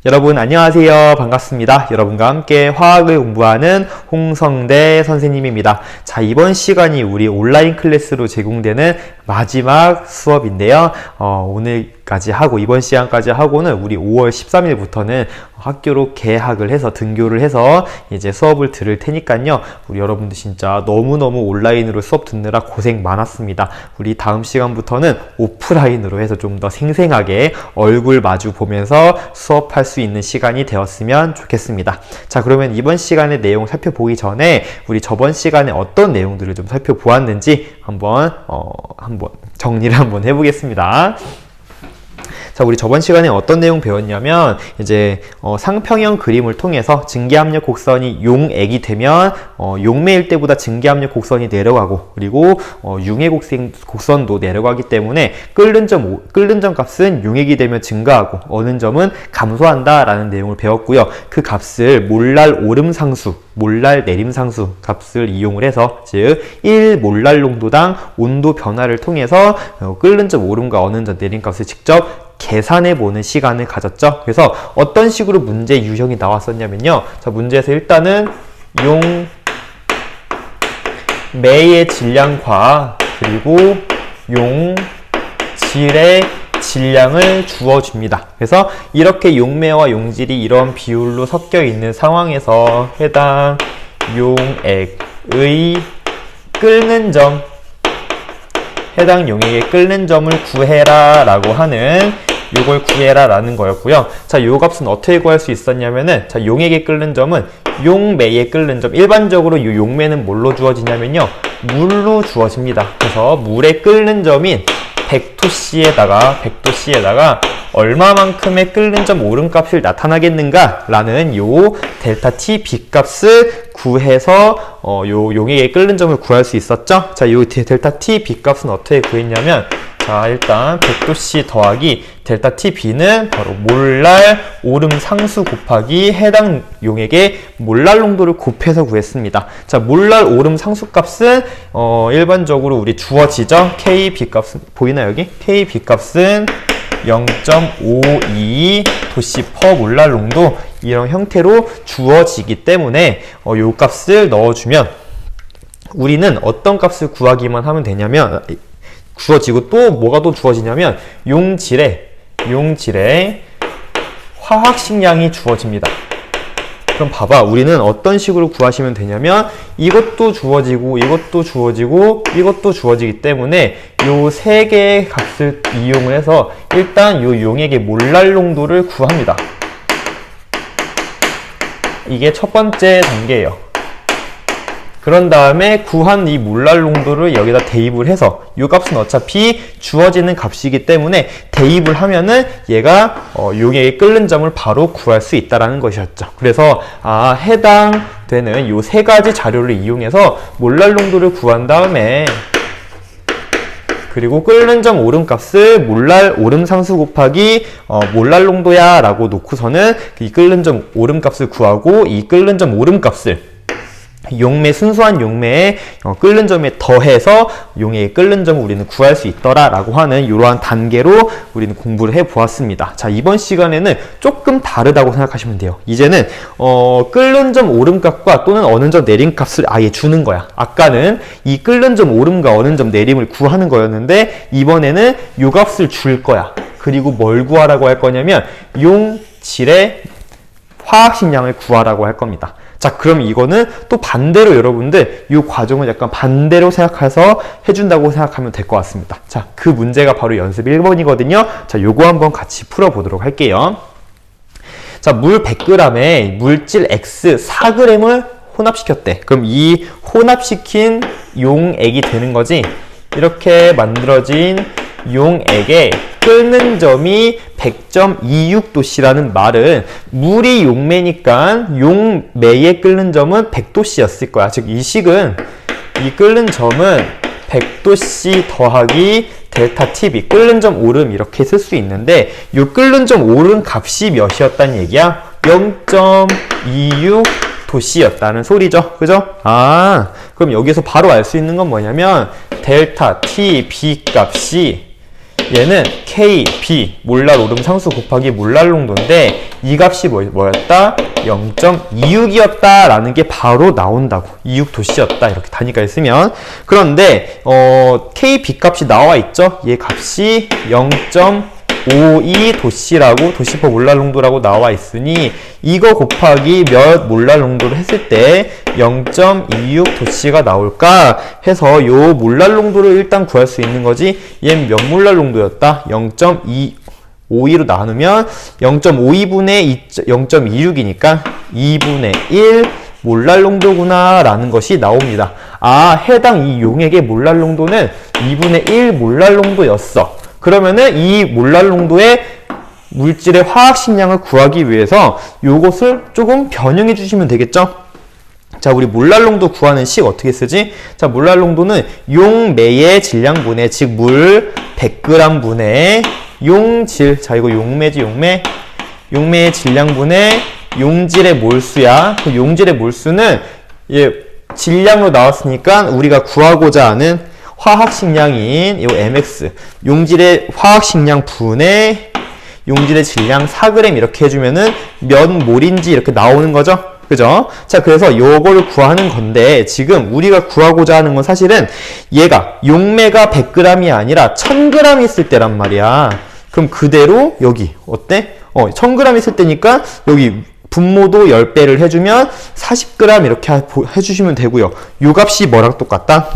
여러분 안녕하세요. 반갑습니다. 여러분과 함께 화학을 공부하는 홍성대 선생님입니다. 자, 이번 시간이 우리 온라인 클래스로 제공되는 마지막 수업인데요. 오늘까지 하고 이번 시간까지 하고는 우리 5월 13일부터는 학교로 개학을 해서 등교를 해서 이제 수업을 들을 테니까요. 우리 여러분들 진짜 너무너무 온라인으로 수업 듣느라 고생 많았습니다. 우리 다음 시간부터는 오프라인으로 해서 좀 더 생생하게 얼굴 마주 보면서 수업할 수 있는 시간이 되었으면 좋겠습니다. 자, 그러면 이번 시간의 내용 살펴보기 전에 우리 저번 시간에 어떤 내용들을 좀 살펴보았는지 한번 정리를 한번 해보겠습니다. 자, 우리 저번 시간에 어떤 내용 배웠냐면 이제 상평형 그림을 통해서 증기압력 곡선이 용액이 되면 용매일 때보다 증기압력 곡선이 내려가고, 그리고 융의 곡선도 내려가기 때문에 끓는 점 값은 용액이 되면 증가하고 어는 점은 감소한다 라는 내용을 배웠고요. 그 값을 몰랄 오름상수, 몰랄 내림상수 값을 이용을 해서, 즉 1몰랄 농도당 온도 변화를 통해서 끓는 점 오름과 어는 점 내림 값을 직접 계산해보는 시간을 가졌죠. 그래서 어떤 식으로 문제 유형이 나왔었냐면요. 자, 문제에서 일단은 용매의 질량과 그리고 용질의 질량을 주어줍니다. 그래서 이렇게 용매와 용질이 이런 비율로 섞여 있는 상황에서 해당 용액의 끓는 점, 해당 용액의 끓는 점을 구해라 라고 하는, 요걸 구해라 라는 거였고요. 자, 요 값은 어떻게 구할 수 있었냐면은, 자, 용액의 끓는 점은 용매의 끓는 점, 일반적으로 요 용매는 뭘로 주어지냐면요, 물로 주어집니다. 그래서 물의 끓는 점인 100도씨에다가 얼마만큼의 끓는 점 오름값을 나타나겠는가 라는 요 델타 T B 값을 구해서 요 용액의 끓는 점을 구할 수 있었죠. 자, 요 델타 T B 값은 어떻게 구했냐면, 자, 일단 100도씨 더하기 델타 TB는 바로 몰랄 오름 상수 곱하기 해당 용액의 몰랄 농도를 곱해서 구했습니다. 자, 몰랄 오름 상수 값은 일반적으로 우리 주어지죠. KB 값은 보이나요, 여기? KB 값은 0.52 도씨 퍼 몰랄 농도, 이런 형태로 주어지기 때문에 요 값을 넣어주면 우리는 어떤 값을 구하기만 하면 되냐면, 주어지고 또 뭐가 또 주어지냐면 용질의 화학식량이 주어집니다. 그럼 봐봐, 우리는 어떤 식으로 구하시면 되냐면 이것도 주어지고 이것도 주어지고 이것도 주어지기 때문에 요 세 개의 값을 이용을 해서 일단 요 용액의 몰랄 농도를 구합니다. 이게 첫 번째 단계예요. 그런 다음에 구한 이 몰랄 농도를 여기다 대입을 해서, 이 값은 어차피 주어지는 값이기 때문에 대입을 하면은 얘가 용액의 끓는 점을 바로 구할 수 있다라는 것이었죠. 그래서 해당되는 요 세 가지 자료를 이용해서 몰랄 농도를 구한 다음에, 그리고 끓는 점 오름 값을 몰랄 오름 상수 곱하기 몰랄 농도야 라고 놓고서는 이 끓는 점 오름 값을 구하고, 이 끓는 점 오름 값을 순수한 용매의 끓는 점에 더해서 용액의 끓는 점을 우리는 구할 수 있더라 라고 하는 이러한 단계로 우리는 공부를 해 보았습니다. 자, 이번 시간에는 조금 다르다고 생각하시면 돼요. 이제는 끓는 점 오름 값과 또는 어는 점 내림 값을 아예 주는 거야. 아까는 이 끓는 점 오름과 어는 점 내림을 구하는 거였는데, 이번에는 요 값을 줄 거야. 그리고 뭘 구하라고 할 거냐면 용질의 화학식량을 구하라고 할 겁니다. 자, 그럼 이거는 또 반대로 여러분들 이 과정을 약간 반대로 생각해서 해준다고 생각하면 될 것 같습니다. 자, 그 문제가 바로 연습 1번이거든요. 자, 요거 한번 같이 풀어보도록 할게요. 자, 물 100g에 물질 X 4g을 혼합시켰대. 그럼 이 혼합시킨 용액이 되는 거지. 이렇게 만들어진 용액의 끓는 점이 100.26도씨라는 말은 물이 용매니까 용매의 끓는 점은 100도씨였을 거야. 즉 이 식은, 이 끓는 점은 100도씨 더하기 델타 TB, 끓는 점 오름 이렇게 쓸 수 있는데, 이 끓는 점 오름 값이 몇이었다는 얘기야? 0.26 도씨였다는 소리죠. 그죠? 그럼 여기서 바로 알 수 있는 건 뭐냐면 델타 TB 값이 얘는 K, B, 몰랄 오름 상수 곱하기 몰랄 농도인데 이 값이 뭐였다? 0.26이었다 라는 게 바로 나온다고. 26도씨였다 이렇게 단위까지 쓰면. 그런데 K, B 값이 나와 있죠? 얘 값이 0.52 도씨라고, 도씨 퍼 몰랄 농도라고 나와 있으니 이거 곱하기 몇 몰랄 농도를 했을 때 0.26 도씨가 나올까 해서 요 몰랄 농도를 일단 구할 수 있는 거지. 얘는 몇 몰랄 농도였다? 0.52로 나누면 0.52분의 0.26이니까 2분의 1 몰랄 농도구나 라는 것이 나옵니다. 아, 해당 이 용액의 몰랄 농도는 2분의 1 몰랄 농도였어. 그러면은 이 몰랄 농도의 물질의 화학식량을 구하기 위해서 요것을 조금 변형해 주시면 되겠죠? 자, 우리 몰랄 농도 구하는 식 어떻게 쓰지? 자, 몰랄 농도는 용매의 질량분의, 즉 물 100g 분의 용질, 자 이거 용매지 용매, 용매의 질량분의 용질의 몰수야. 그 용질의 몰수는 질량으로 나왔으니까 우리가 구하고자 하는 화학식량인 요 mx, 용질의 화학식량 분의 용질의 질량 4g 이렇게 해주면은 몇 몰인지 이렇게 나오는 거죠. 그죠? 자, 그래서 요걸 구하는 건데 지금 우리가 구하고자 하는 건 사실은 얘가 용매가 100g이 아니라 1000g 있을 때란 말이야. 그럼 그대로 여기 어때? 1000g 있을 때니까 여기 분모도 10배를 해주면 40g 이렇게 해주시면 되고요. 요 값이 뭐랑 똑같다?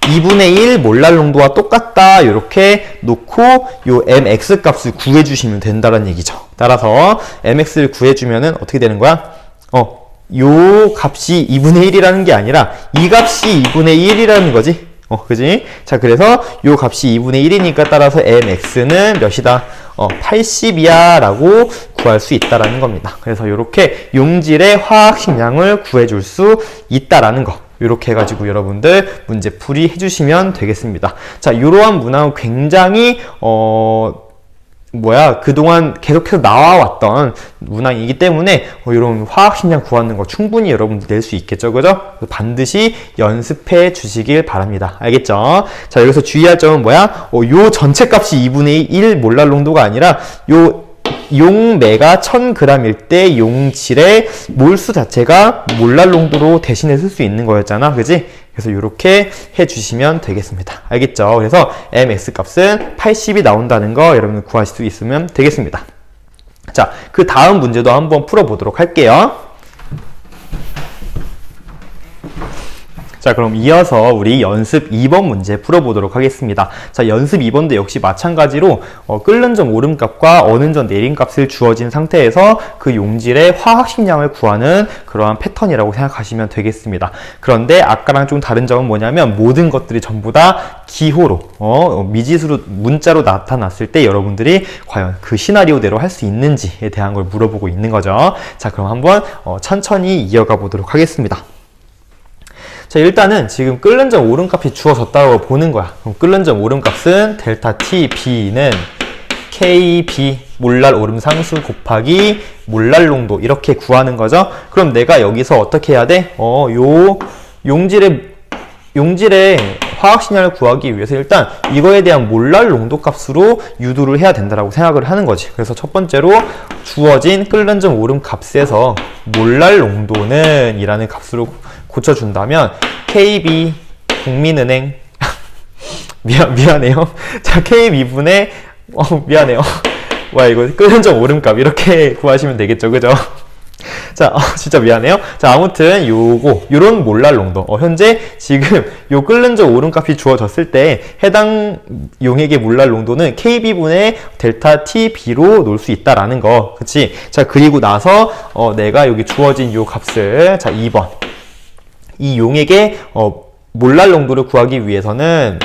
2분의 1 몰랄 농도와 똑같다 이렇게 놓고 요 mx 값을 구해주시면 된다는 얘기죠. 따라서 mx를 구해주면은 어떻게 되는 거야? 요 값이 2분의 1이라는 게 아니라 이 값이 2분의 1이라는 거지. 그지? 자, 그래서 요 값이 2분의 1이니까 따라서 mx는 몇이다? 80이야 라고 구할 수 있다라는 겁니다. 그래서 이렇게 용질의 화학식량을 구해줄 수 있다라는 거. 이렇게 해가지고 여러분들 문제 풀이 해주시면 되겠습니다. 자, 이러한 문항은 굉장히 그동안 계속해서 나와왔던 문항이기 때문에 이런 화학식량 구하는 거 충분히 여러분들 낼 수 있겠죠, 그죠? 반드시 연습해 주시길 바랍니다. 알겠죠? 자, 여기서 주의할 점은 뭐야? 요 전체 값이 2분의 1 몰랄 농도가 아니라 요 용매가 1000g일 때 용질의 몰수 자체가 몰랄 농도로 대신해 쓸 수 있는 거였잖아. 그지? 그래서 이렇게 해주시면 되겠습니다. 알겠죠? 그래서 mx 값은 80이 나온다는 거 여러분 구하실 수 있으면 되겠습니다. 자, 그 다음 문제도 한번 풀어보도록 할게요. 자, 그럼 이어서 우리 연습 2번 문제 풀어보도록 하겠습니다. 자, 연습 2번도 역시 마찬가지로 끓는 점 오름값과 어는 점 내림값을 주어진 상태에서 그 용질의 화학식량을 구하는 그러한 패턴이라고 생각하시면 되겠습니다. 그런데 아까랑 좀 다른 점은 뭐냐면 모든 것들이 전부 다 기호로 미지수로 문자로 나타났을 때 여러분들이 과연 그 시나리오대로 할 수 있는지에 대한 걸 물어보고 있는 거죠. 자, 그럼 한번 천천히 이어가 보도록 하겠습니다. 자, 일단은 지금 끓는 점 오름값이 주어졌다고 보는 거야. 그럼 끓는 점 오름값은 델타 T B는 KB 몰랄 오름 상수 곱하기 몰랄 농도 이렇게 구하는 거죠. 그럼 내가 여기서 어떻게 해야 돼? 요 용질의 화학식량을 구하기 위해서 일단 이거에 대한 몰랄 농도 값으로 유도를 해야 된다고 생각을 하는 거지. 그래서 첫 번째로 주어진 끓는 점 오름 값에서 몰랄 농도는 이라는 값으로 고쳐준다면 KB 국민은행 미안해요. 자, KB분의 미안해요. 와, 이거 끓는 점 오름값 이렇게 구하시면 되겠죠, 그죠? 자, 진짜 미안해요. 자, 아무튼 요런 몰랄 농도. 현재 지금 요 끓는 점 오름값이 주어졌을 때 해당 용액의 몰랄 농도는 KB분의 델타 TB로 놓을 수 있다라는 거. 그치? 자, 그리고 나서 내가 여기 주어진 요 값을 자, 2번. 이 용액의 몰랄 농도를 구하기 위해서는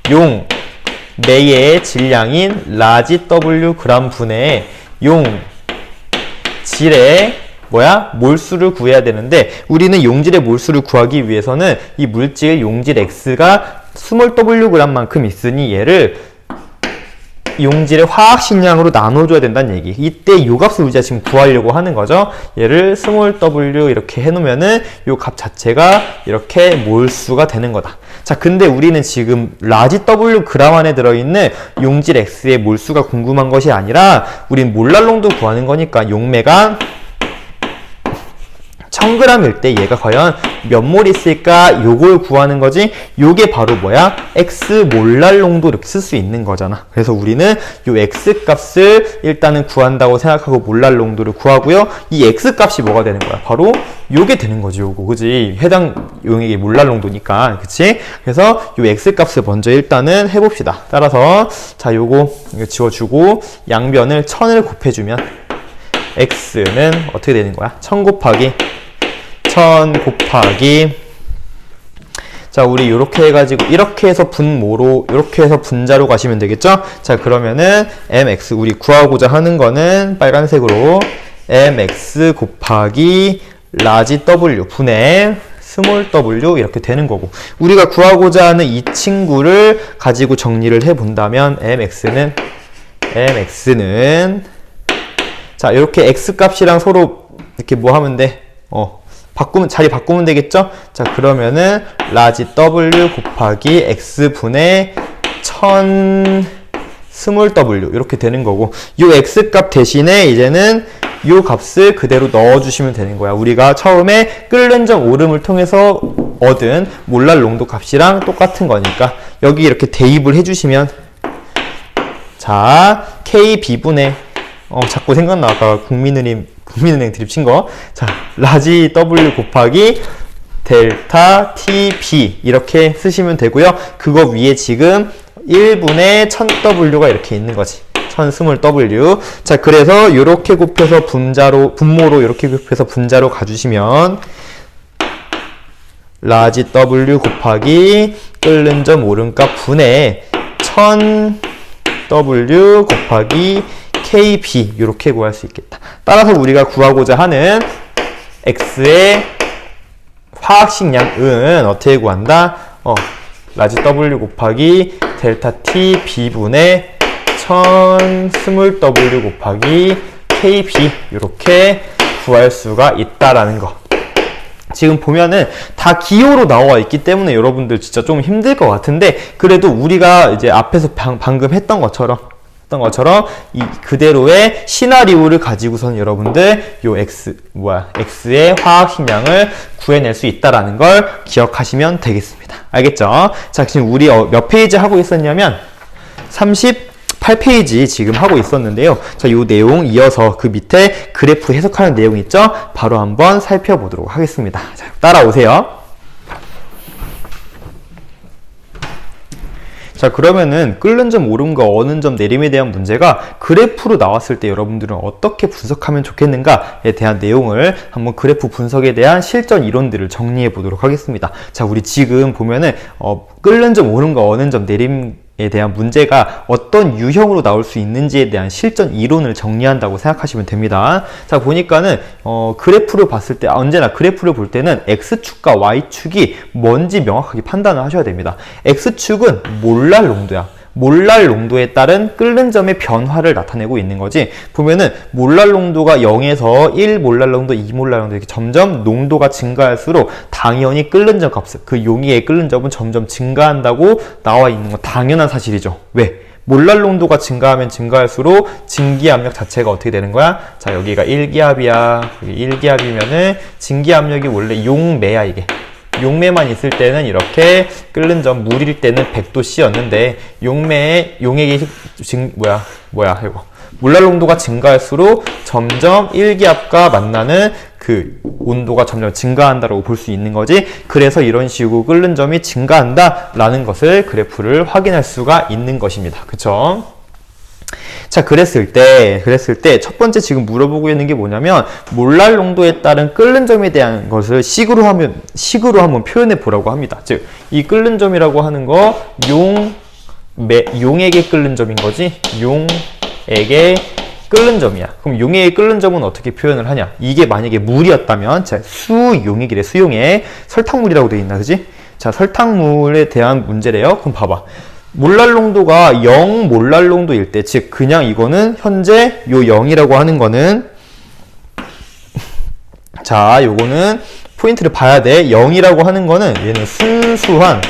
용매의 질량인 라지 W 그람 분의 용질의 몰수를 구해야 되는데 우리는 용질의 몰수를 구하기 위해서는 이 물질 용질 X가 스몰 W g만큼 있으니 얘를 용질의 화학식량으로 나눠줘야 된다는 얘기. 이때 요 값을 우리가 지금 구하려고 하는 거죠. 얘를 스몰 w 이렇게 해놓으면은 요 값 자체가 이렇게 몰수가 되는 거다. 자, 근데 우리는 지금 라지 w 그램 안에 들어있는 용질 x의 몰수가 궁금한 것이 아니라 우린 몰랄 농도 구하는 거니까 용매가 1000g일 때 얘가 과연 몇 몰 있을까? 요걸 구하는 거지. 요게 바로 뭐야? x 몰랄 농도 이렇게 쓸 수 있는 거잖아. 그래서 우리는 요 x 값을 일단은 구한다고 생각하고 몰랄 농도를 구하고요. 이 x 값이 뭐가 되는 거야? 바로 요게 되는 거지. 요거. 그지? 해당 용액의 몰랄 농도니까. 그치? 그래서 요 x 값을 먼저 일단은 해봅시다. 따라서 자, 요거 이거 지워주고 양변을 1000을 곱해주면 x는 어떻게 되는 거야? 1000 곱하기 1000 곱하기 자, 우리 요렇게 해가지고 이렇게 해서 분모로 이렇게 해서 분자로 가시면 되겠죠? 자, 그러면은 mx 우리 구하고자 하는 거는 빨간색으로 mx 곱하기 라지 w 분의 스몰 w 이렇게 되는 거고, 우리가 구하고자 하는 이 친구를 가지고 정리를 해본다면 mx는 자, 이렇게 x 값이랑 서로 이렇게 뭐 하면 돼? 자리 바꾸면 되겠죠? 자, 그러면은 라지 w 곱하기 x분의 1000 스몰 w 이렇게 되는 거고, 요 x 값 대신에 이제는 요 값을 그대로 넣어주시면 되는 거야. 우리가 처음에 끓는 점 오름을 통해서 얻은 몰랄 농도 값이랑 똑같은 거니까 여기 이렇게 대입을 해주시면, 자, kb분의 자꾸 생각나. 아까 국민은행 드립 친 거. 자, 라지 w 곱하기 델타 tb 이렇게 쓰시면 되고요. 그거 위에 지금 1분의 1000w가 이렇게 있는 거지. 1000 스몰 w. 자, 그래서 이렇게 곱해서 분모로 이렇게 곱해서 분자로 가주시면 라지 w 곱하기 끓는 점 오름값 분의 1000 w 곱하기 kb 이렇게 구할 수 있겠다. 따라서 우리가 구하고자 하는 x의 화학식량은 어떻게 구한다? 라지 w 곱하기 델타 t b분의 1000 스몰 w 곱하기 kb 이렇게 구할 수가 있다라는 거. 지금 보면은 다 기호로 나와 있기 때문에 여러분들 진짜 좀 힘들 것 같은데, 그래도 우리가 이제 앞에서 방금 했던 것처럼 이 그대로의 시나리오를 가지고선 여러분들 요 x의 화학식량을 구해낼 수 있다라는 걸 기억하시면 되겠습니다. 알겠죠? 자, 지금 우리 몇 페이지 하고 있었냐면 38페이지 지금 하고 있었는데요. 자, 요 내용 이어서 그 밑에 그래프 해석하는 내용 있죠? 바로 한번 살펴보도록 하겠습니다. 자, 따라오세요. 자, 그러면은 끓는 점 오름과 어는 점 내림에 대한 문제가 그래프로 나왔을 때 여러분들은 어떻게 분석하면 좋겠는가에 대한 내용을 한번 그래프 분석에 대한 실전 이론들을 정리해 보도록 하겠습니다. 자, 우리 지금 보면은 끓는 점 오름과 어는 점 내림에 대한 문제가 어떤 유형으로 나올 수 있는지에 대한 실전 이론을 정리한다고 생각하시면 됩니다. 자, 보니까는 그래프를 봤을 때 언제나 그래프를 볼 때는 X축과 Y축이 뭔지 명확하게 판단을 하셔야 됩니다. X축은 몰랄 농도야. 몰랄 농도에 따른 끓는 점의 변화를 나타내고 있는 거지. 보면은 몰랄 농도가 0에서 1몰랄 농도, 2몰랄 농도 이렇게 점점 농도가 증가할수록 당연히 끓는 점 값을, 그 용의의 끓는 점은 점점 증가한다고 나와 있는 건 당연한 사실이죠. 왜? 몰랄 농도가 증가하면 증가할수록 증기압력 자체가 어떻게 되는 거야? 자, 여기가 1기압이야. 여기 1기압이면은 증기압력이 원래 용매야, 이게. 용매만 있을 때는 이렇게 끓는 점 물일 때는 100도씨였는데 용액이 이거 몰랄 농도가 증가할수록 점점 1기압과 만나는 그 온도가 점점 증가한다고 볼 수 있는 거지. 그래서 이런 식으로 끓는 점이 증가한다라는 것을 그래프를 확인할 수가 있는 것입니다. 그쵸? 자, 그랬을 때 첫 번째 지금 물어보고 있는 게 뭐냐면 몰랄 농도에 따른 끓는 점에 대한 것을 식으로 한번 표현해 보라고 합니다. 즉, 이 끓는 점이라고 하는 거 용액의 끓는 점인 거지. 용액의 끓는 점이야. 그럼 용액의 끓는 점은 어떻게 표현을 하냐? 이게 만약에 물이었다면, 자, 수용액이래. 수용액. 설탕물이라고 되어 있나, 그지? 자, 설탕물에 대한 문제래요. 그럼 봐봐. 몰랄 농도가 0 몰랄 농도일 때, 즉 그냥 이거는 현재 요 0이라고 하는 거는, 자 요거는 포인트를 봐야 돼. 0이라고 하는 거는 얘는 순수한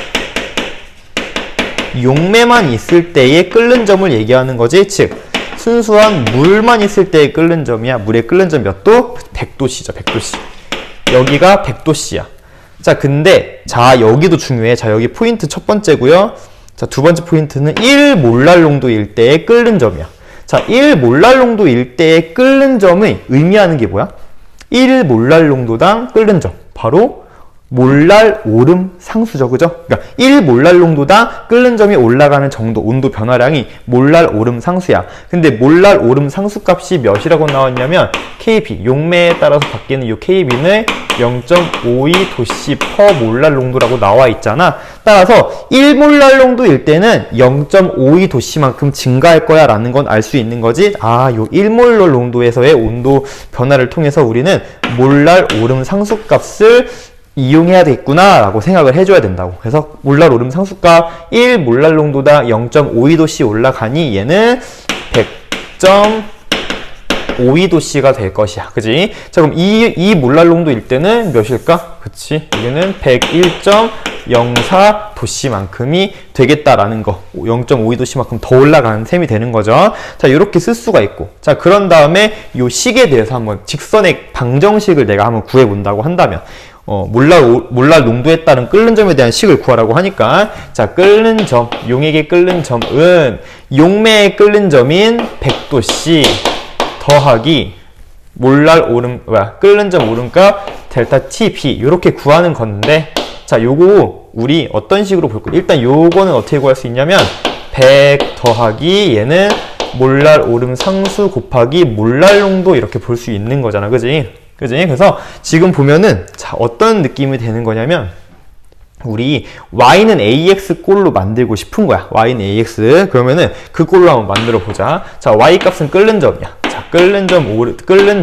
용매만 있을 때의 끓는 점을 얘기하는 거지. 즉 순수한 물만 있을 때의 끓는 점이야. 물의 끓는 점 몇 도? 100도씨죠. 100도씨. 여기가 100도씨야. 자 근데 자 여기도 중요해. 자 여기 포인트 첫 번째고요. 자 두 번째 포인트는 1 몰랄 농도일 때의 끓는 점이야. 자 1 몰랄 농도일 때의 끓는 점이 의미하는 게 뭐야? 1 몰랄 농도당 끓는 점. 바로 몰랄 오름 상수죠. 그죠? 그러니까 1 몰랄 농도당 끓는 점이 올라가는 정도, 온도 변화량이 몰랄 오름 상수야. 근데 몰랄 오름 상수 값이 몇이라고 나왔냐면 KB, 용매에 따라서 바뀌는 이 KB는 0.52도씨 퍼 몰랄 농도라고 나와 있잖아. 따라서 1몰랄 농도일 때는 0.52도씨만큼 증가할 거야 라는 건 알 수 있는 거지. 아, 요 1몰랄 농도에서의 온도 변화를 통해서 우리는 몰랄 오름 상수 값을 이용해야 되겠구나 라고 생각을 해줘야 된다고. 그래서 몰랄 오름 상수값 1 몰랄 농도당 0.52도씨 올라가니 얘는 100.52도씨가 될 것이야. 그지? 자 그럼 이 몰랄 농도일 때는 몇일까? 그치? 여기는 101.04도씨만큼이 되겠다라는 거. 0.52도씨만큼 더 올라가는 셈이 되는 거죠. 자 이렇게 쓸 수가 있고, 자 그런 다음에 이 식에 대해서 한번 직선의 방정식을 내가 한번 구해본다고 한다면 몰랄 농도에 따른 끓는 점에 대한 식을 구하라고 하니까, 자 끓는 점, 용액의 끓는 점은 용매의 끓는 점인 100도씨 더하기 몰랄 오름, 끓는 점 오름값 델타 TB 이렇게 구하는 건데, 자 요거 우리 어떤 식으로 볼 거야? 일단 요거는 어떻게 구할 수 있냐면 100 더하기 얘는 몰랄 오름 상수 곱하기 몰랄 농도 이렇게 볼 수 있는 거잖아. 그지? 그래서 지금 보면은 자 어떤 느낌이 되는 거냐면, 우리 y는 ax 꼴로 만들고 싶은 거야. y는 ax. 그러면은 그 꼴로 한번 만들어 보자. 자 y 값은 끓는 점이야. 자 끓는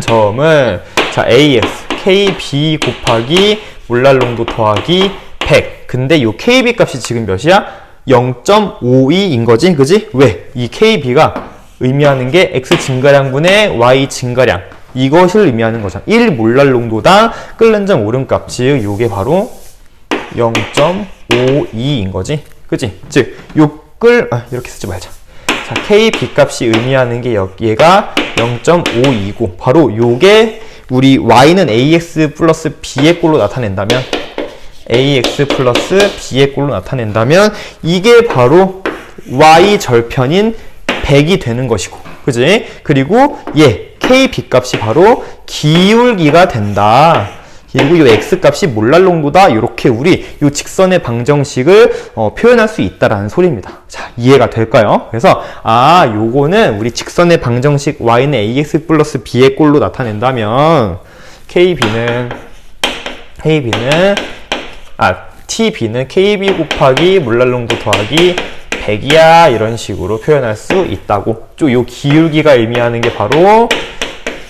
점은 자 ax kb 곱하기 몰랄 농도 더하기 100. 근데 요 kb 값이 지금 몇이야? 0.52인 거지. 그지? 왜? 이 kb가 의미하는 게 x 증가량분의 y 증가량, 이것을 의미하는 거잖아. 1 몰랄 농도당 끓는 점 오름값, 즉 요게 바로 0.52인 거지. 그치? 즉 이렇게 쓰지 말자. 자 KB 값이 의미하는 게 얘가 0.52고, 바로 요게 우리 y는 ax 플러스 b의 꼴로 나타낸다면, ax 플러스 b의 꼴로 나타낸다면 이게 바로 y 절편인 100이 되는 것이고, 그지? 그리고 KB 값이 바로 기울기가 된다. 그리고 이 x 값이 몰랄 농도다. 이렇게 우리 이 직선의 방정식을 표현할 수 있다라는 소리입니다. 자, 이해가 될까요? 그래서 요거는 우리 직선의 방정식 y는 ax 플러스 b의 꼴로 나타낸다면 TB는 KB 곱하기 몰랄 농도 더하기 100이야 이런 식으로 표현할 수 있다고. 요 기울기가 의미하는 게 바로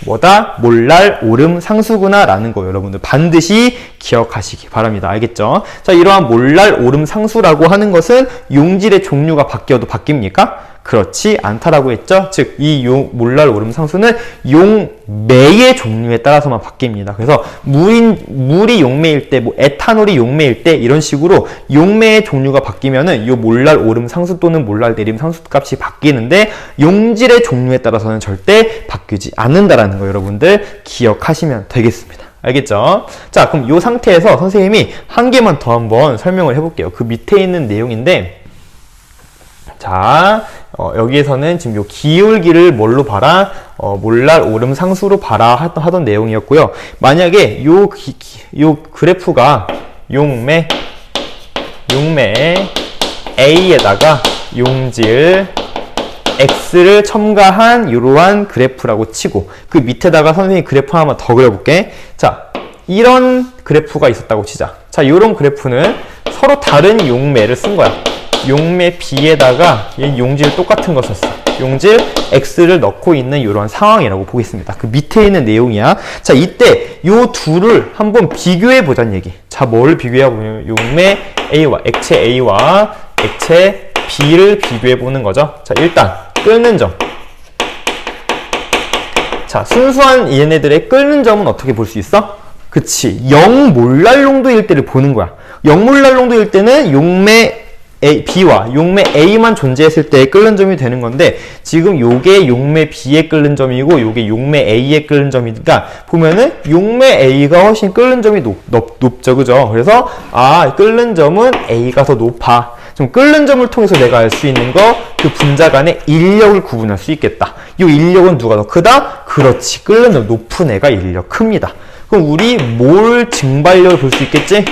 뭐다? 몰랄 오름 상수구나 라는 거 여러분들 반드시 기억하시기 바랍니다. 알겠죠? 자, 이러한 몰랄 오름 상수라고 하는 것은 용질의 종류가 바뀌어도 바뀝니까? 그렇지 않다라고 했죠? 즉, 이 몰랄 오름 상수는 용매의 종류에 따라서만 바뀝니다. 그래서 물이 용매일 때, 에탄올이 용매일 때 이런 식으로 용매의 종류가 바뀌면은 이 몰랄 오름 상수 또는 몰랄 내림 상수 값이 바뀌는데, 용질의 종류에 따라서는 절대 바뀌지 않는다라는 거 여러분들 기억하시면 되겠습니다. 알겠죠? 자, 그럼 이 상태에서 선생님이 한 개만 더 한번 설명을 해볼게요. 그 밑에 있는 내용인데, 자, 여기에서는 지금 요 기울기를 뭘로 봐라? 몰랄 오름 상수로 봐라 하던 내용이었고요. 만약에 요 그래프가 용매 A에다가 용질 X를 첨가한 이러한 그래프라고 치고, 그 밑에다가 선생님이 그래프 하나만 더 그려볼게. 자, 이런 그래프가 있었다고 치자. 자, 이런 그래프는 서로 다른 용매를 쓴 거야. 용매 B에다가 용질 똑같은 거 썼어. 용질 X를 넣고 있는 이러한 상황이라고 보겠습니다. 그 밑에 있는 내용이야. 자, 이때 요 둘을 한번 비교해 보자는 얘기. 자, 뭘 비교해 보면 용매 A와 액체 A와 액체 B를 비교해 보는 거죠. 자, 일단 끓는 점. 자, 순수한 얘네들의 끓는 점은 어떻게 볼 수 있어? 그치, 0몰랄 농도일 때를 보는 거야. 0몰랄 농도일 때는 용매 B와 용매 A만 존재했을 때의 끓는 점이 되는 건데, 지금 요게 용매 B의 끓는 점이고 요게 용매 A의 끓는 점이니까 보면은 용매 A가 훨씬 끓는 점이 높죠, 그죠? 그래서 끓는 점은 A가 더 높아. 좀 끓는 점을 통해서 내가 알 수 있는 거, 그 분자 간의 인력을 구분할 수 있겠다. 이 인력은 누가 더 크다? 그렇지, 끓는 점 높은 애가 인력 큽니다. 그럼 우리 몰 증발력을 볼 수 있겠지?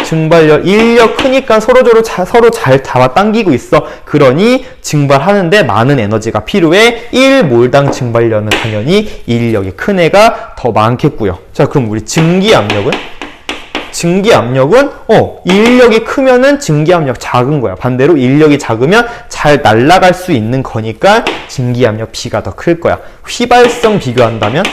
증발력, 인력 크니까 서로 잘 잡아당기고 있어. 그러니 증발하는데 많은 에너지가 필요해. 1몰당 증발력은 당연히 인력이 큰 애가 더 많겠고요. 자, 그럼 우리 증기압력은? 증기압력은 인력이 크면은 증기압력 작은 거야. 반대로 인력이 작으면 잘 날아갈 수 있는 거니까 증기압력 B가 더 클 거야. 휘발성 비교한다면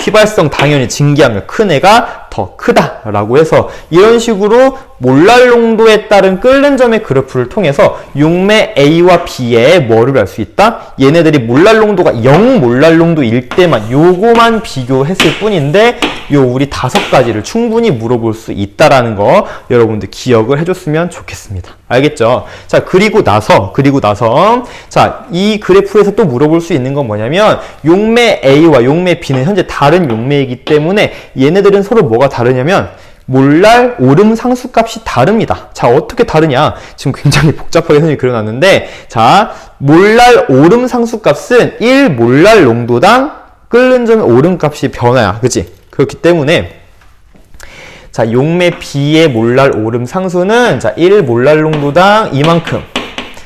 휘발성 당연히 증기압력 큰 애가 더 크다라고 해서, 이런 식으로 몰랄 농도에 따른 끓는 점의 그래프를 통해서 용매 A와 B의 뭐를 알 수 있다? 얘네들이 몰랄 농도가 0몰랄 농도일 때만 요거만 비교했을 뿐인데 요 우리 5가지를 충분히 물어볼 수 있다라는 거 여러분들 기억을 해줬으면 좋겠습니다. 알겠죠? 자, 그리고 나서 자, 이 그래프에서 또 물어볼 수 있는 건 뭐냐면, 용매 A와 용매 B는 현재 다른 용매이기 때문에 얘네들은 서로 뭐가 다르냐면 몰랄 오름 상수값이 다릅니다. 자, 어떻게 다르냐? 지금 굉장히 복잡하게 선생님이 그려놨는데, 자, 몰랄 오름 상수값은 1몰랄 농도당 끓는 점 오름값이 변화야. 그치? 그렇기 때문에 자, 용매 B의 몰랄 오름 상수는 자, 1몰랄 농도당 이만큼.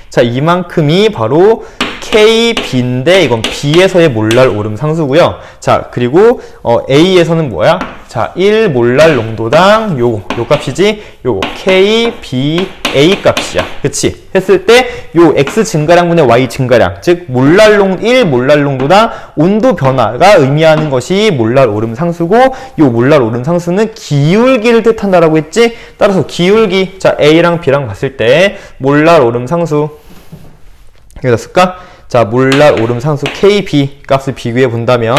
자, 이만큼이 바로 KB인데 이건 B에서의 몰랄 오름 상수고요. 자, 그리고 A에서는 뭐야? 자, 1몰랄 농도당 요 값이지? 요거 KBA 값이야. 그치? 했을 때 요 X 증가량분의 Y 증가량, 즉 1몰랄 농도당 온도 변화가 의미하는 것이 몰랄 오름 상수고, 요 몰랄 오름 상수는 기울기를 뜻한다라고 했지? 따라서 기울기, 자, A랑 B랑 봤을 때 몰랄 오름 상수 여기다 쓸까? 자, 몰랄 오름 상수 KB 값을 비교해 본다면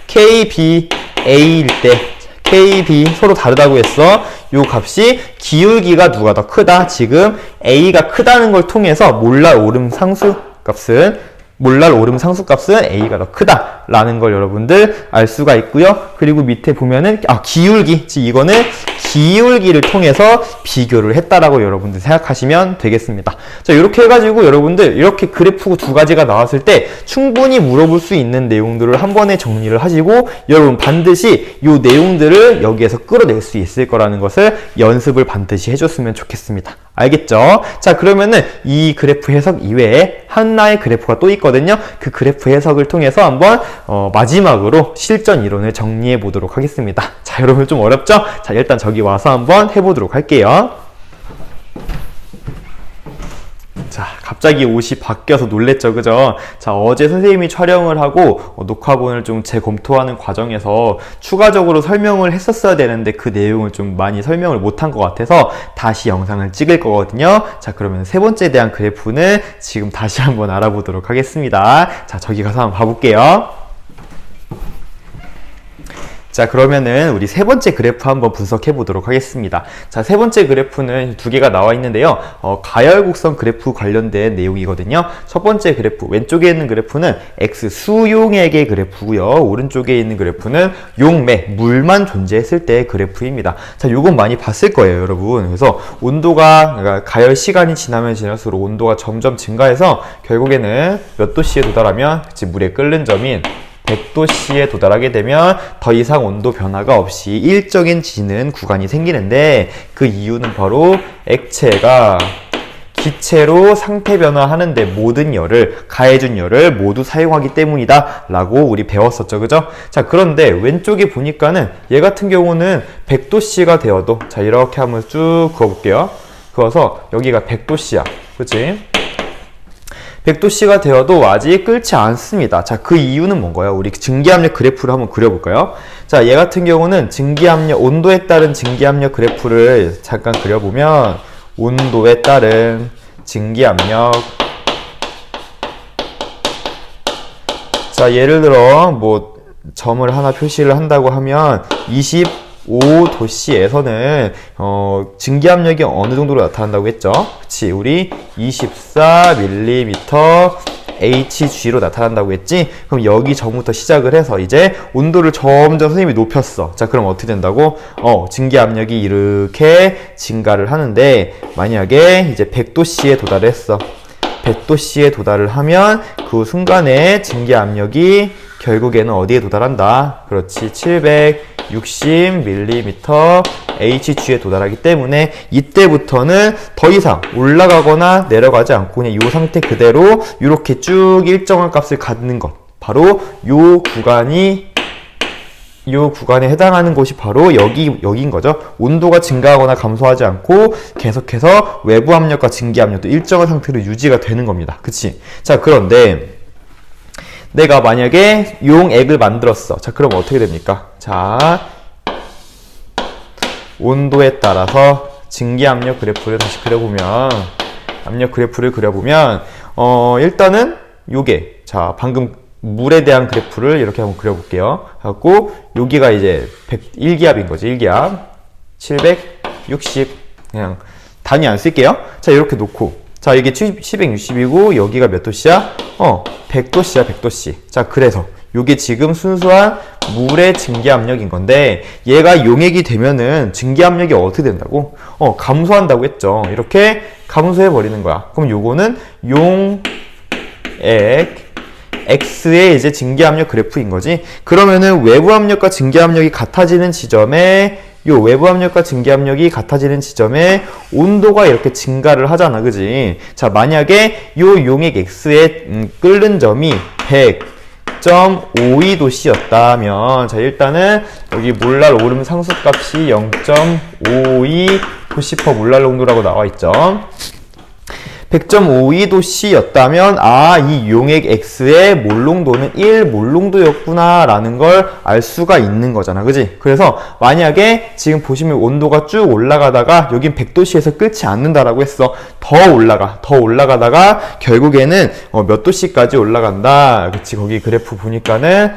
KBA일 때 KB 서로 다르다고 했어. 요 값이 기울기가 누가 더 크다? 지금 A가 크다는 걸 통해서 몰랄 오름 상수 값은 A가 더 크다라는 걸 여러분들 알 수가 있고요. 그리고 밑에 보면은 기울기, 이거는 기울기를 통해서 비교를 했다라고 여러분들 생각하시면 되겠습니다. 자, 이렇게 해가지고 여러분들 이렇게 그래프 2가지가 나왔을 때 충분히 물어볼 수 있는 내용들을 한 번에 정리를 하시고, 여러분 반드시 이 내용들을 여기에서 끌어낼 수 있을 거라는 것을 연습을 반드시 해줬으면 좋겠습니다. 알겠죠? 자, 그러면은 이 그래프 해석 이외에 하나의 그래프가 또 있거든요. 그 그래프 해석을 통해서 한번 마지막으로 실전 이론을 정리해 보도록 하겠습니다. 자, 여러분 좀 어렵죠? 자, 일단 저기 와서 한번 해보도록 할게요. 자, 갑자기 옷이 바뀌어서 놀랬죠, 그죠? 자, 어제 선생님이 촬영을 하고 녹화본을 좀 재검토하는 과정에서 추가적으로 설명을 했었어야 되는데 그 내용을 좀 많이 설명을 못한 것 같아서 다시 영상을 찍을 거거든요. 자, 그러면 세 번째에 대한 그래프는 지금 다시 한번 알아보도록 하겠습니다. 자, 저기 가서 한번 봐볼게요. 자, 그러면은 우리 세 번째 그래프 한번 분석해 보도록 하겠습니다. 자, 세 번째 그래프는 2개가 나와 있는데요. 가열곡선 그래프 관련된 내용이거든요. 첫 번째 그래프, 왼쪽에 있는 그래프는 X 수용액의 그래프고요. 오른쪽에 있는 그래프는 용매, 물만 존재했을 때의 그래프입니다. 자, 요건 많이 봤을 거예요, 여러분. 그래서 그러니까 가열 시간이 지나면 지날수록 온도가 점점 증가해서 결국에는 몇 도씨에 도달하면 물의 끓는 점인 100도씨에 도달하게 되면 더 이상 온도 변화가 없이 일정해지는 구간이 생기는데, 그 이유는 바로 액체가 기체로 상태 변화하는데 모든 열을, 가해준 열을 모두 사용하기 때문이다 라고 우리 배웠었죠, 그죠? 자, 그런데 왼쪽에 보니까는 얘 같은 경우는 100도씨가 되어도, 자, 이렇게 한번 쭉 그어볼게요. 그어서 여기가 100도씨야, 그치? 100도씨가 되어도 아직 끓지 않습니다. 자, 그 이유는 뭔가요? 우리 증기압력 그래프를 한번 그려볼까요? 자, 얘 같은 경우는 증기압력, 온도에 따른 증기압력 그래프를 잠깐 그려보면, 온도에 따른 증기압력. 자, 예를 들어 뭐 점을 하나 표시를 한다고 하면 25도씨에서는 증기압력이 어느 정도로 나타난다고 했죠? 그치, 우리 24mm Hg로 나타난다고 했지? 그럼 여기 점부터 시작을 해서 이제 온도를 점점 선생님이 높였어. 자, 그럼 어떻게 된다고? 증기압력이 이렇게 증가를 하는데, 만약에 이제 100도씨에 도달을 했어. 100도씨에 도달을 하면 그 순간에 증기압력이 결국에는 어디에 도달한다? 그렇지, 760mm Hg에 도달하기 때문에 이때부터는 더 이상 올라가거나 내려가지 않고 그냥 이 상태 그대로 이렇게 쭉 일정한 값을 갖는 것, 바로 요 구간에 해당하는 곳이 바로 여기인 거죠. 온도가 증가하거나 감소하지 않고 계속해서 외부 압력과 증기 압력도 일정한 상태로 유지가 되는 겁니다. 그치? 자, 그런데 내가 만약에 용액을 만들었어. 자, 그럼 어떻게 됩니까? 자, 온도에 따라서 증기 압력 그래프를 다시 그려보면, 일단은 요게, 자, 방금 물에 대한 그래프를 이렇게 한번 그려볼게요. 갖고 여기가 이제 1기압인 거지. 1기압 760, 그냥 단위 안 쓸게요. 자, 이렇게 놓고, 자, 이게 760이고 여기가 몇 도씨야? 100도씨야, 100도씨. 자, 그래서 요게 지금 순수한 물의 증기압력인 건데, 얘가 용액이 되면은 증기압력이 어떻게 된다고? 감소한다고 했죠. 이렇게 감소해 버리는 거야. 그럼 요거는 용액 X의 이제 증기압력 그래프인 거지. 그러면은 외부 압력과 증기압력이 같아지는 지점에, 요 외부 압력과 증기압력이 같아지는 지점에 온도가 이렇게 증가를 하잖아, 그지? 자, 만약에 요 용액 X의 끓는 점이 100.52도씨였다면, 자, 일단은 여기 몰랄 오름 상수값이 0.52도씨/몰랄 농도라고 나와 있죠. 100.52도씨였다면 이 용액 X의 몰농도는 1몰농도였구나 라는 걸 알 수가 있는 거잖아, 그지? 그래서 만약에 지금 보시면 온도가 쭉 올라가다가 여긴 100도씨에서 끝이 않는다라고 했어. 더 올라가다가 결국에는 몇 도씨까지 올라간다. 그치? 거기 그래프 보니까는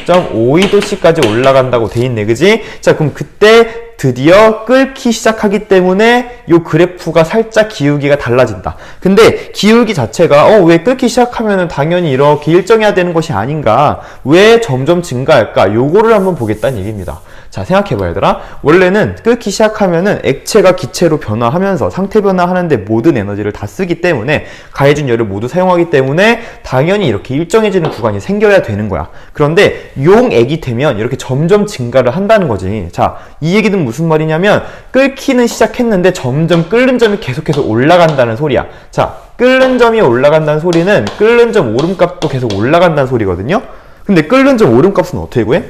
100.52도씨까지 올라간다고 돼 있네, 그지? 자, 그럼 그때 드디어 끓기 시작하기 때문에 요 그래프가 살짝 기울기가 달라진다. 근데 기울기 자체가 왜 끓기 시작하면은 당연히 이렇게 일정해야 되는 것이 아닌가? 왜 점점 증가할까? 요거를 한번 보겠다는 얘기입니다. 자, 생각해봐, 얘들아. 원래는 끓기 시작하면은 액체가 기체로 변화하면서 상태 변화하는데 모든 에너지를 다 쓰기 때문에, 가해준 열을 모두 사용하기 때문에 당연히 이렇게 일정해지는 구간이 생겨야 되는 거야. 그런데 용액이 되면 이렇게 점점 증가를 한다는 거지. 자, 이 얘기는 무슨 말이냐면 끓기는 시작했는데 점점 끓는 점이 계속해서 올라간다는 소리야. 자, 끓는 점이 올라간다는 소리는 끓는 점 오름값도 계속 올라간다는 소리거든요. 근데 끓는 점 오름값은 어떻게 구해?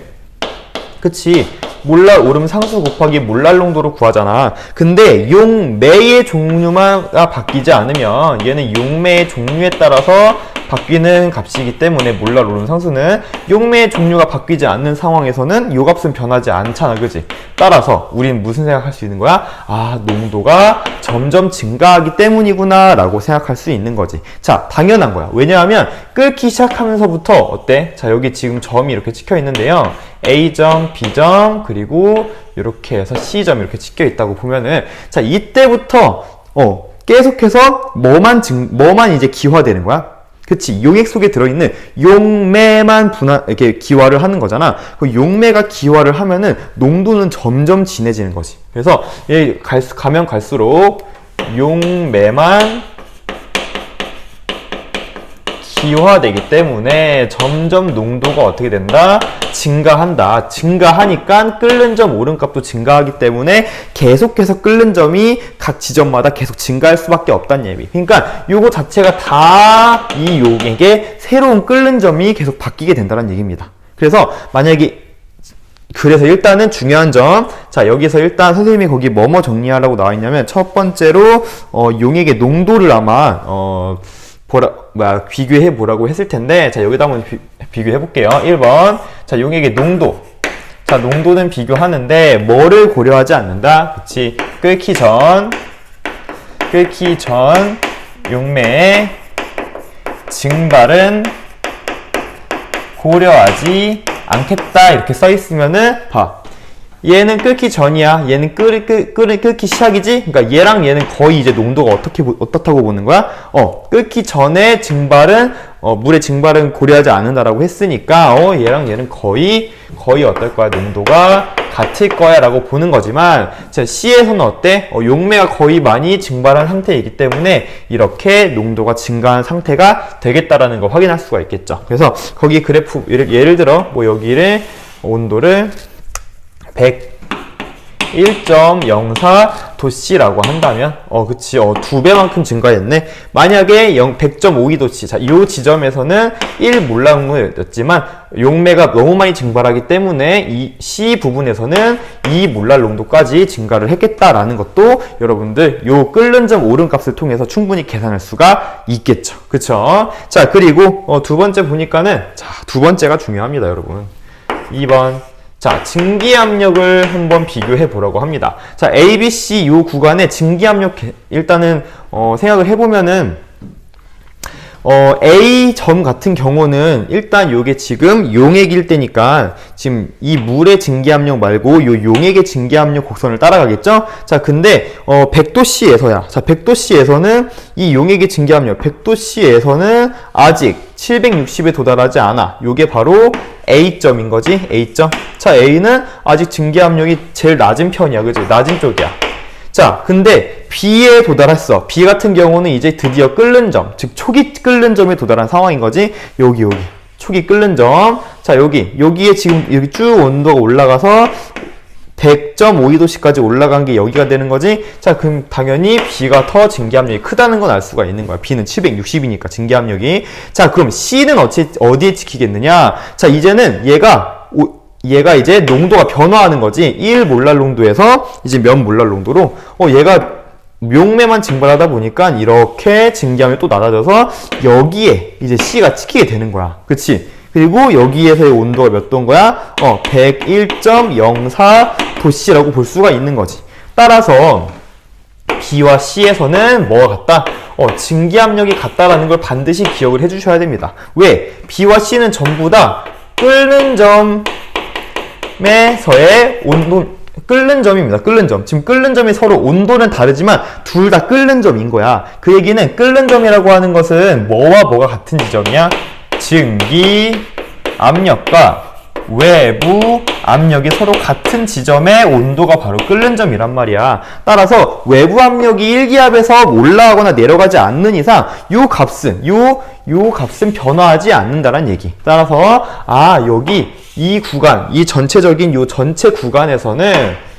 그치, 몰랄 오름 상수 곱하기 몰랄 농도로 구하잖아. 근데 용매의 종류가 바뀌지 않으면, 얘는 용매의 종류에 따라서 바뀌는 값이기 때문에 몰랄 오름 상수는 용매의 종류가 바뀌지 않는 상황에서는 요 값은 변하지 않잖아, 그지? 따라서 우린 무슨 생각할 수 있는 거야? 농도가 점점 증가하기 때문이구나 라고 생각할 수 있는 거지. 자, 당연한 거야. 왜냐하면 끓기 시작하면서부터 어때? 자, 여기 지금 점이 이렇게 찍혀 있는데요. A점, B점, 그리고 이렇게 해서 C점 이렇게 찍혀 있다고 보면은, 자, 이때부터 계속해서 뭐만 이제 기화되는 거야? 그치, 용액 속에 들어있는 용매만 이렇게 기화를 하는 거잖아. 그 용매가 기화를 하면은 농도는 점점 진해지는 거지. 그래서 가면 갈수록 용매만 기화되기 때문에 점점 농도가 어떻게 된다? 증가한다. 증가하니까 끓는 점 오름값도 증가하기 때문에 계속해서 끓는 점이 각 지점마다 계속 증가할 수밖에 없다는 얘기. 그러니까 요거 자체가 다 이 용액의 새로운 끓는 점이 계속 바뀌게 된다는 얘기입니다. 그래서 일단은 중요한 점, 자, 여기서 일단 선생님이 거기 뭐뭐 정리하라고 나와 있냐면, 첫 번째로 용액의 농도를 아마 비교해 보라고 했을 텐데, 자, 여기다 한번 비교해 볼게요. 1번. 자, 용액의 농도. 자, 농도는 비교하는데 뭐를 고려하지 않는다? 그치. 끓기 전, 끓기 전 용매의 증발은 고려하지 않겠다 이렇게 써 있으면은 봐. 얘는 끓기 전이야. 얘는 끓기 시작이지? 그러니까 얘랑 얘는 거의 이제 농도가 어떻다고 보는 거야? 끓기 전에 증발은, 물의 증발은 고려하지 않는다라고 했으니까, 얘랑 얘는 거의 어떨 거야? 농도가 같을 거야 라고 보는 거지만, 자, C에서는 어때? 용매가 거의 많이 증발한 상태이기 때문에, 이렇게 농도가 증가한 상태가 되겠다라는 걸 확인할 수가 있겠죠. 그래서, 거기 그래프, 예를 들어, 뭐 여기를, 온도를, 101.04도씨라고 한다면, 그치, 2배만큼 증가했네. 만약에 100.52도씨. 자, 이 지점에서는 1몰랄농도였지만, 용매가 너무 많이 증발하기 때문에, 이 C 부분에서는 2몰랄 농도까지 증가를 했겠다라는 것도 여러분들, 요 끓는 점 오름 값을 통해서 충분히 계산할 수가 있겠죠. 그쵸? 자, 그리고, 두 번째 보니까는, 자, 두 번째가 중요합니다, 여러분. 2번. 자, 증기압력을 한번 비교해 보려고 합니다. 자, A, B, C 요 구간의 증기압력 일단은 생각을 해보면은 A 점 같은 경우는 일단 요게 지금 용액일 때니까 지금 이 물의 증기압력 말고 요 용액의 증기압력 곡선을 따라가겠죠? 자, 근데 100도씨에서야. 자, 100도씨에서는 이 용액의 증기압력 100도씨에서는 아직 760에 도달하지 않아. 요게 바로 A점인 거지. A점. 자, A는 아직 증기압력이 제일 낮은 편이야. 그지? 낮은 쪽이야. 자, 근데 B에 도달했어. B 같은 경우는 이제 드디어 끓는 점, 즉 초기 끓는 점에 도달한 상황인 거지. 여기 초기 끓는 점. 자, 여기에 지금 여기 쭉 온도가 올라가서 100.52도씨까지 올라간 게 여기가 되는 거지. 자, 그럼 당연히 B가 더 증기압력이 크다는 건 알 수가 있는 거야. B는 760이니까 증기압력이. 자, 그럼 C는 어디에 찍히겠느냐? 자, 이제는 얘가 이제 농도가 변화하는 거지. 1몰랄 농도에서 이제 몇 몰랄 농도로 얘가 용매만 증발하다 보니까 이렇게 증기압력이 또 낮아져서 여기에 이제 C가 찍히게 되는 거야. 그치? 그리고 여기에서의 온도가 몇 도인 거야? 101.04도씨라고 볼 수가 있는 거지. 따라서 B와 C에서는 뭐가 같다? 증기압력이 같다라는 걸 반드시 기억을 해주셔야 됩니다. 왜? B와 C는 전부 다 끓는 점에서의 온도, 끓는 점입니다. 끓는 점. 지금 끓는 점이 서로 온도는 다르지만 둘 다 끓는 점인 거야. 그 얘기는 끓는 점이라고 하는 것은 뭐와 뭐가 같은 지점이야? 증기 압력과 외부 압력이 서로 같은 지점의 온도가 바로 끓는 점이란 말이야. 따라서 외부 압력이 1기압에서 올라가거나 내려가지 않는 이상 요 값은 변화하지 않는다는 얘기. 따라서 여기 이 구간, 이 전체적인 요 전체 구간에서는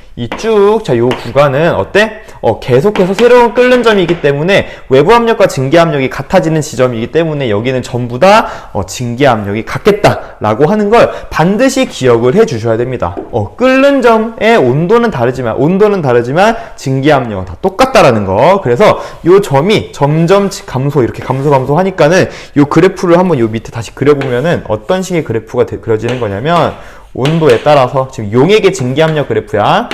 요 구간은 어때? 계속해서 새로운 끓는 점이기 때문에 외부 압력과 증기 압력이 같아지는 지점이기 때문에 여기는 전부 다 증기 압력이 같겠다라고 하는 걸 반드시 기억을 해 주셔야 됩니다. 끓는 점의 온도는 다르지만 증기 압력은 다 똑같다라는 거. 그래서 요 점이 점점 이렇게 감소 하니까는 요 그래프를 한번 요 밑에 다시 그려보면은 어떤 식의 그래프가 그려지는 거냐면 온도에 따라서 지금 용액의 증기압력 그래프야.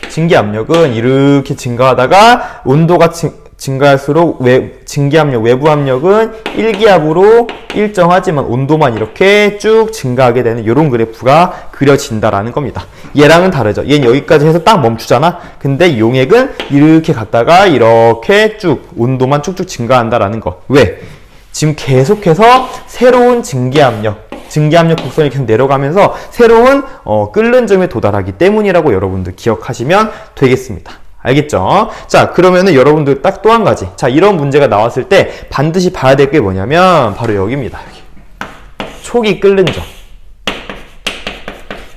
증기압력은 이렇게 증가하다가 온도가 증가할수록 증기압력, 외부 압력은 1기압으로 일정하지만 온도만 이렇게 쭉 증가하게 되는 이런 그래프가 그려진다라는 겁니다. 얘랑은 다르죠. 얘는 여기까지 해서 딱 멈추잖아. 근데 용액은 이렇게 갔다가 이렇게 쭉 온도만 쭉쭉 증가한다라는 거. 왜? 지금 계속해서 새로운 증기압력 곡선이 계속 내려가면서 새로운 끓는 점에 도달하기 때문이라고 여러분들 기억하시면 되겠습니다. 알겠죠? 자, 그러면은 여러분들 딱 또 한 가지. 자, 이런 문제가 나왔을 때 반드시 봐야 될 게 뭐냐면 바로 여기입니다. 여기. 초기 끓는 점.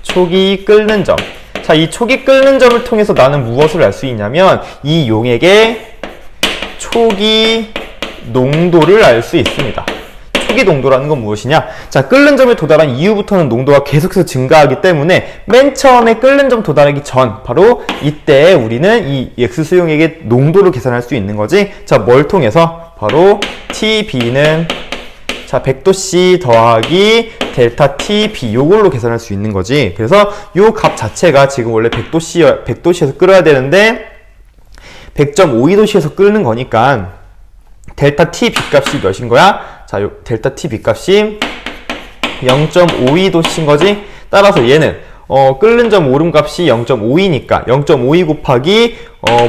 초기 끓는 점. 자, 이 초기 끓는 점을 통해서 나는 무엇을 알 수 있냐면 이 용액의 초기 농도를 알 수 있습니다. 초기 농도라는 건 무엇이냐? 자, 끓는 점에 도달한 이후부터는 농도가 계속해서 증가하기 때문에 맨 처음에 끓는 점 도달하기 전 바로 이때 우리는 이 X 수용액의 농도를 계산할 수 있는 거지. 자, 뭘 통해서? 바로 TB는 자, 100도씨 더하기 델타 TB 요걸로 계산할 수 있는 거지. 그래서 요 값 자체가 지금 원래 100도씨에서 끓여야 되는데 100.52도씨에서 끓는 거니까 델타 T B값이 몇인 거야? 자, 요 델타 T B값이 0.52도씨인 거지? 따라서 얘는 끓는 점 오름값이 0.52니까 0.52 곱하기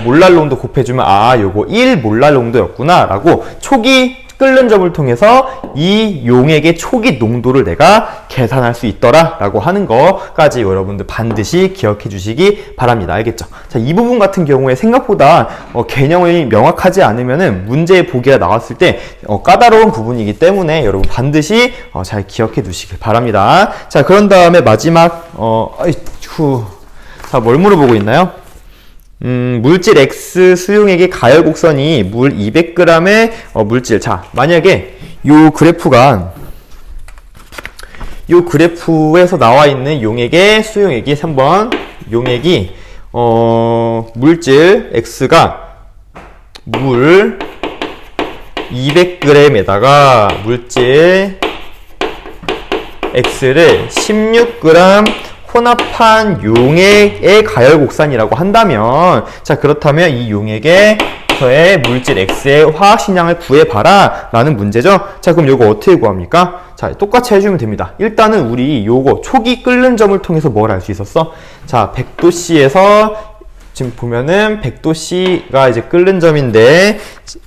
몰랄 농도 곱해주면 요거 1몰랄 농도였구나 라고 초기 끓는 점을 통해서 이 용액의 초기 농도를 내가 계산할 수 있더라 라고 하는 거까지 여러분들 반드시 기억해 주시기 바랍니다. 알겠죠? 자, 이 부분 같은 경우에 생각보다 개념이 명확하지 않으면은 문제 보기가 나왔을 때 까다로운 부분이기 때문에 여러분 반드시 잘 기억해 두시길 바랍니다. 자, 그런 다음에 마지막 자, 뭘 물어보고 있나요? 물질 X 수용액의 가열 곡선이 물 200g의 물질. 자, 만약에 요 그래프에서 나와 있는 용액의 수용액이 3번 용액이 물질 X가 물 200g에다가 물질 X를 16g 혼합한 용액의 가열 곡선이라고 한다면, 자, 그렇다면 이 용액에서의 물질 X의 화학식량을 구해봐라 라는 문제죠. 자, 그럼 요거 어떻게 구합니까? 자, 똑같이 해주면 됩니다. 일단은 우리 요거 초기 끓는 점을 통해서 뭘 알 수 있었어? 자, 100도씨에서 지금 보면은 100도씨가 이제 끓는 점인데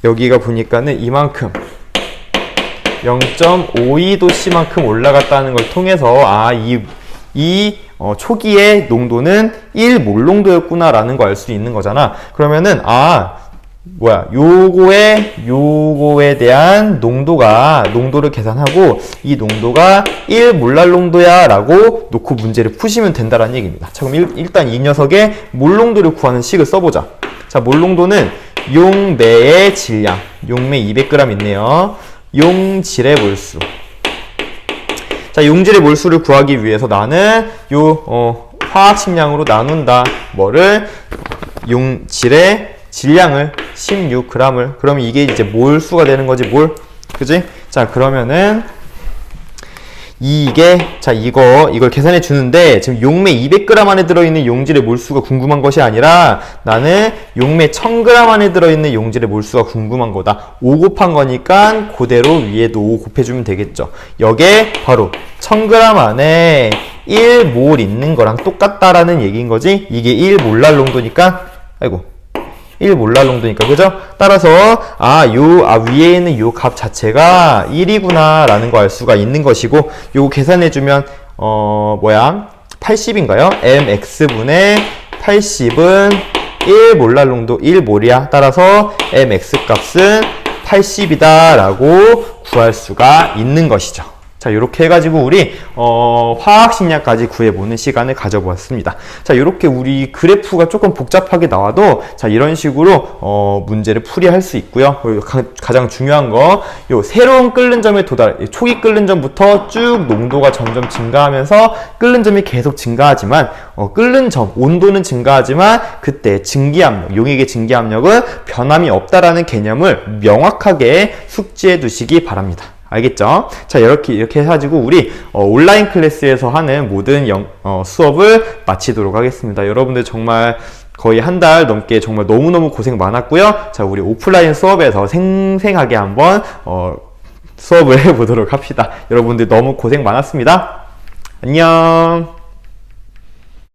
여기가 보니까는 이만큼 0.52도씨만큼 올라갔다는 걸 통해서 이 초기의 농도는 1몰 농도였구나 라는 거 알 수 있는 거잖아. 그러면은 요거에 대한 농도를 계산하고 이 농도가 1몰랄 농도야 라고 놓고 문제를 푸시면 된다라는 얘기입니다. 자, 그럼 일단 이 녀석의 몰 농도를 구하는 식을 써보자. 자, 몰 농도는 용매의 질량, 용매 200g 있네요. 용질의 몰수. 자, 용질의 몰수를 구하기 위해서 나는 화학식량으로 나눈다. 뭐를? 용질의 질량을 16g을. 그러면 이게 이제 몰수가 되는 거지, 몰. 그지? 자, 그러면은 이걸 계산해 주는데 지금 용매 200g 안에 들어있는 용질의 몰수가 궁금한 것이 아니라 나는 용매 1000g 안에 들어있는 용질의 몰수가 궁금한 거다. 5 곱한 거니까 그대로 위에도 5 곱해주면 되겠죠. 여기에 바로 1000g 안에 1몰 있는 거랑 똑같다라는 얘기인 거지. 이게 1몰랄 농도니까 1몰랄 농도니까, 그죠? 따라서 위에 있는 요 값 자체가 1이구나 라는 거 알 수가 있는 것이고, 요거 계산해주면 80인가요? mx분의 80은 1몰랄 농도 1몰이야. 따라서 mx 값은 80이다 라고 구할 수가 있는 것이죠. 자, 이렇게 해가지고 우리 화학식량까지 구해보는 시간을 가져보았습니다. 자, 이렇게 우리 그래프가 조금 복잡하게 나와도 자, 이런 식으로 문제를 풀이할 수 있고요. 가장 중요한 거, 요 새로운 끓는 점에 초기 끓는 점부터 쭉 농도가 점점 증가하면서 끓는 점이 계속 증가하지만 끓는 점 온도는 증가하지만 그때 증기압력, 용액의 증기압력은 변함이 없다라는 개념을 명확하게 숙지해 두시기 바랍니다. 알겠죠? 자, 이렇게 해가지고 우리 온라인 클래스에서 하는 모든 수업을 마치도록 하겠습니다. 여러분들 정말 거의 한 달 넘게 정말 너무너무 고생 많았고요. 자, 우리 오프라인 수업에서 생생하게 한번 수업을 해보도록 합시다. 여러분들 너무 고생 많았습니다. 안녕.